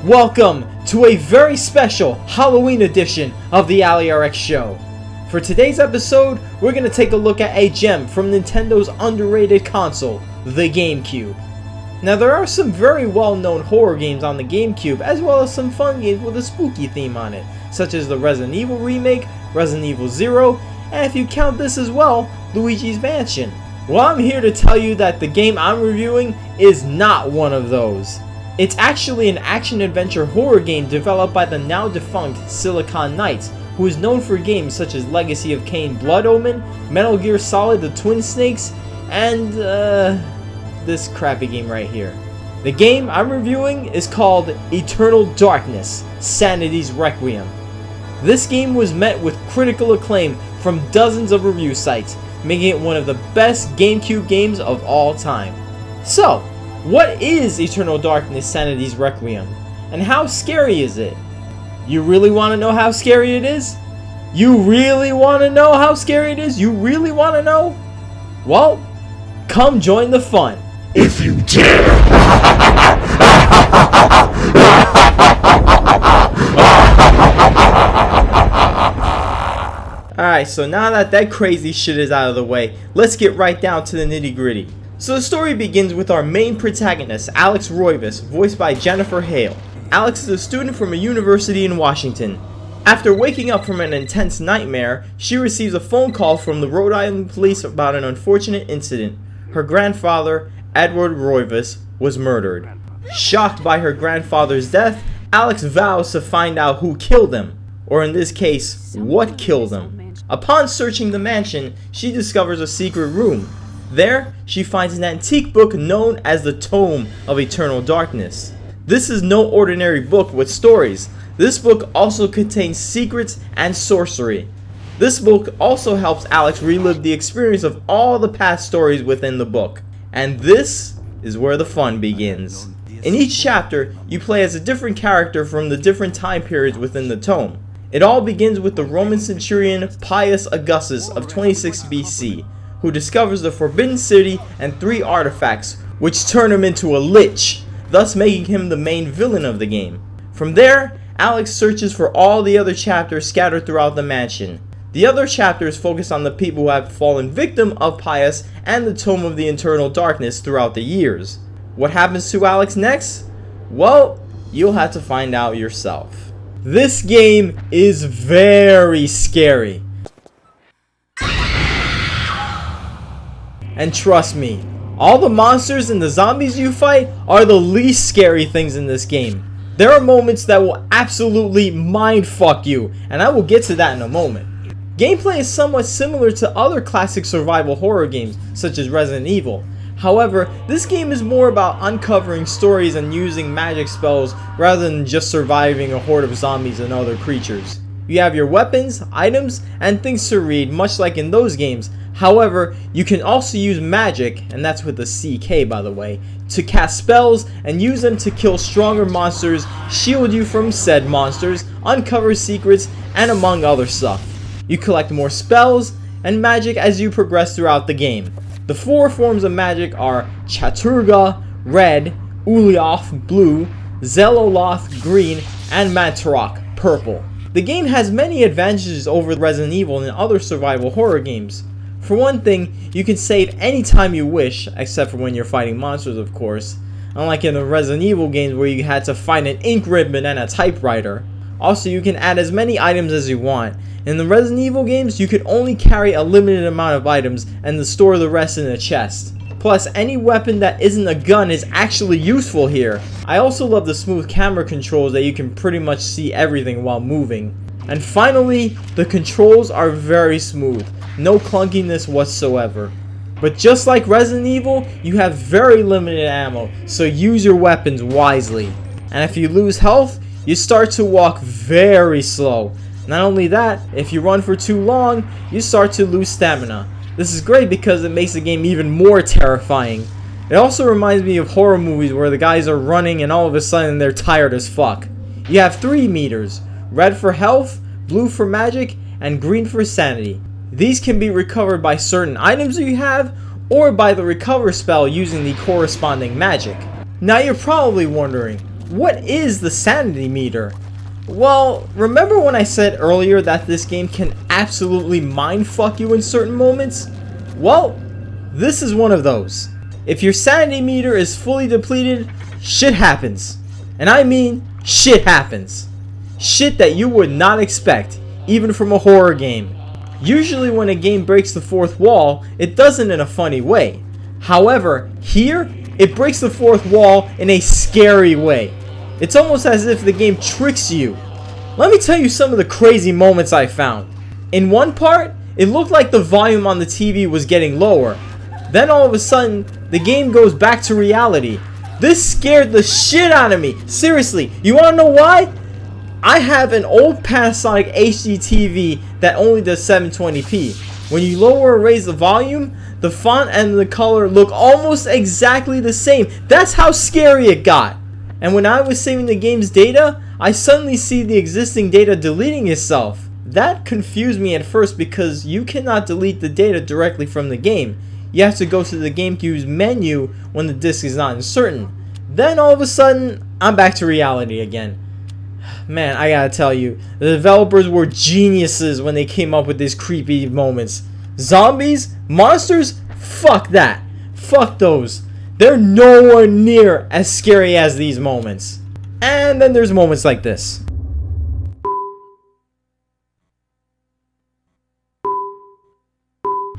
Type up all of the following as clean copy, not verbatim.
Welcome to a very special Halloween edition of the Allie-RX show. For today's episode, we're going to take a look at a gem from Nintendo's underrated console, the GameCube. Now there are some very well-known horror games on the GameCube, as well as some fun games with a spooky theme on it, such as the Resident Evil remake, Resident Evil 0, and if you count this as well, Luigi's Mansion. Well, I'm here to tell you that the game I'm reviewing is not one of those. It's actually an action-adventure horror game developed by the now-defunct Silicon Knights, who is known for games such as Legacy of Kain Blood Omen, Metal Gear Solid The Twin Snakes, and this crappy game right here. The game I'm reviewing is called Eternal Darkness: Sanity'S Requiem. This game was met with critical acclaim from dozens of review sites, making it one of the best GameCube games of all time. So, what is Eternal Darkness: Sanity'S Requiem? And how scary is it? You really want to know how scary it is? You really want to know how scary it is? You really want to know? Well, come join the fun. If you dare! Alright, so now that crazy shit is out of the way, let's get right down to the nitty gritty. So the story begins with our main protagonist, Alex Roivas, voiced by Jennifer Hale. Alex is a student from a university in Washington. After waking up from an intense nightmare, she receives a phone call from the Rhode Island police about an unfortunate incident. Her grandfather, Edward Roivas, was murdered. Shocked by her grandfather's death, Alex vows to find out who killed him, or in this case, what killed him. Upon searching the mansion, she discovers a secret room. There, she finds an antique book known as the Tome of Eternal Darkness. This is no ordinary book with stories. This book also contains secrets and sorcery. This book also helps Alex relive the experience of all the past stories within the book. And this is where the fun begins. In each chapter, you play as a different character from the different time periods within the tome. It all begins with the Roman centurion Pius Augustus of 26 BC, who discovers the Forbidden City and 3 artifacts, which turn him into a lich, thus making him the main villain of the game. From there, Alex searches for all the other chapters scattered throughout the mansion. The other chapters focus on the people who have fallen victim of Pius and the Tome of the Eternal Darkness throughout the years. What happens to Alex next? Well, you'll have to find out yourself. This game is very scary. And trust me, all the monsters and the zombies you fight are the least scary things in this game. There are moments that will absolutely mindfuck you, and I will get to that in a moment. Gameplay is somewhat similar to other classic survival horror games, such as Resident Evil. However, this game is more about uncovering stories and using magic spells rather than just surviving a horde of zombies and other creatures. You have your weapons, items, and things to read, much like in those games. However, you can also use magic, and that's with the CK by the way, to cast spells and use them to kill stronger monsters, shield you from said monsters, uncover secrets, and among other stuff. You collect more spells and magic as you progress throughout the game. The 4 forms of magic are Chattur'gha, red, Allie-RX, blue, Xel'lotath, green, and Mantarok, purple. The game has many advantages over Resident Evil and other survival horror games. For one thing, you can save anytime you wish, except for when you're fighting monsters of course, unlike in the Resident Evil games where you had to find an ink ribbon and a typewriter. Also, you can add as many items as you want. In the Resident Evil games, you could only carry a limited amount of items and to store the rest in a chest. Plus, any weapon that isn't a gun is actually useful here. I also love the smooth camera controls that you can pretty much see everything while moving. And finally, the controls are very smooth. No clunkiness whatsoever. But just like Resident Evil, you have very limited ammo, so use your weapons wisely. And if you lose health, you start to walk very slow. Not only that, if you run for too long, you start to lose stamina. This is great because it makes the game even more terrifying. It also reminds me of horror movies where the guys are running and all of a sudden they're tired as fuck. You have 3 meters, red for health, blue for magic, and green for sanity. These can be recovered by certain items you have, or by the recover spell using the corresponding magic. Now you're probably wondering, what is the sanity meter? Well, remember when I said earlier that this game can absolutely mindfuck you in certain moments? Well, this is one of those. If your sanity meter is fully depleted, shit happens. And I mean, shit happens. Shit that you would not expect, even from a horror game. Usually when a game breaks the fourth wall, it doesn't in a funny way. However, here, it breaks the fourth wall in a scary way. It's almost as if the game tricks you. Let me tell you some of the crazy moments I found. In one part, it looked like the volume on the TV was getting lower. Then all of a sudden, the game goes back to reality. This scared the shit out of me. Seriously, you wanna know why? I have an old Panasonic HD TV that only does 720p. When you lower or raise the volume, the font and the color look almost exactly the same. That's how scary it got. And when I was saving the game's data, I suddenly see the existing data deleting itself. That confused me at first because you cannot delete the data directly from the game. You have to go to the GameCube's menu when the disc is not inserted. Then all of a sudden, I'm back to reality again. Man, I gotta tell you, the developers were geniuses when they came up with these creepy moments. Zombies? Monsters? Fuck that. Fuck those. They're nowhere near as scary as these moments. And then there's moments like this.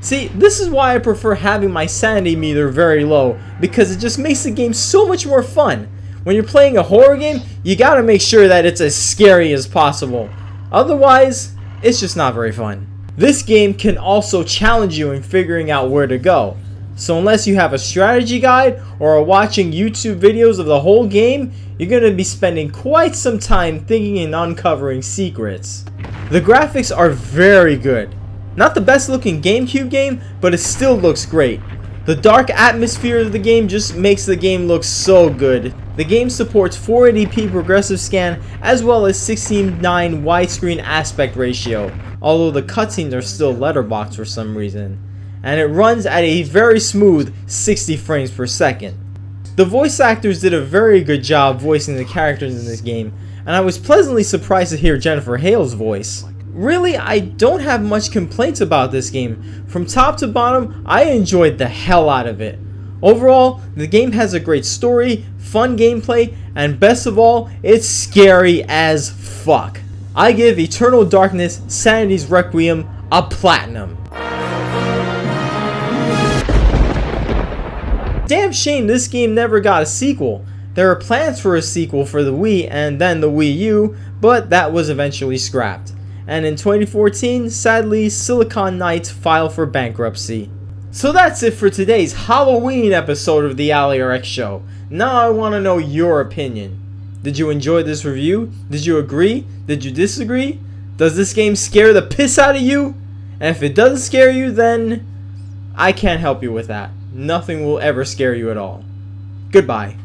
See, this is why I prefer having my sanity meter very low, because it just makes the game so much more fun. When you're playing a horror game, you gotta make sure that it's as scary as possible. Otherwise, it's just not very fun. This game can also challenge you in figuring out where to go. So unless you have a strategy guide or are watching YouTube videos of the whole game, you're gonna be spending quite some time thinking and uncovering secrets. The graphics are very good. Not the best looking GameCube game, but it still looks great. The dark atmosphere of the game just makes the game look so good. The game supports 480p progressive scan as well as 16:9 widescreen aspect ratio, although the cutscenes are still letterboxed for some reason. And it runs at a very smooth 60 frames per second. The voice actors did a very good job voicing the characters in this game, and I was pleasantly surprised to hear Jennifer Hale's voice. Really, I don't have much complaints about this game. From top to bottom, I enjoyed the hell out of it. Overall, the game has a great story, fun gameplay, and best of all, it's scary as fuck. I give Eternal Darkness Sanity'S Requiem a platinum. Damn shame this game never got a sequel. There were plans for a sequel for the Wii and then the Wii U, but that was eventually scrapped. And in 2014, sadly, Silicon Knights filed for bankruptcy. So that's it for today's Halloween episode of the Allie-RX show. Now I want to know your opinion. Did you enjoy this review? Did you agree? Did you disagree? Does this game scare the piss out of you? And if it doesn't scare you, then I can't help you with that. Nothing will ever scare you at all. Goodbye.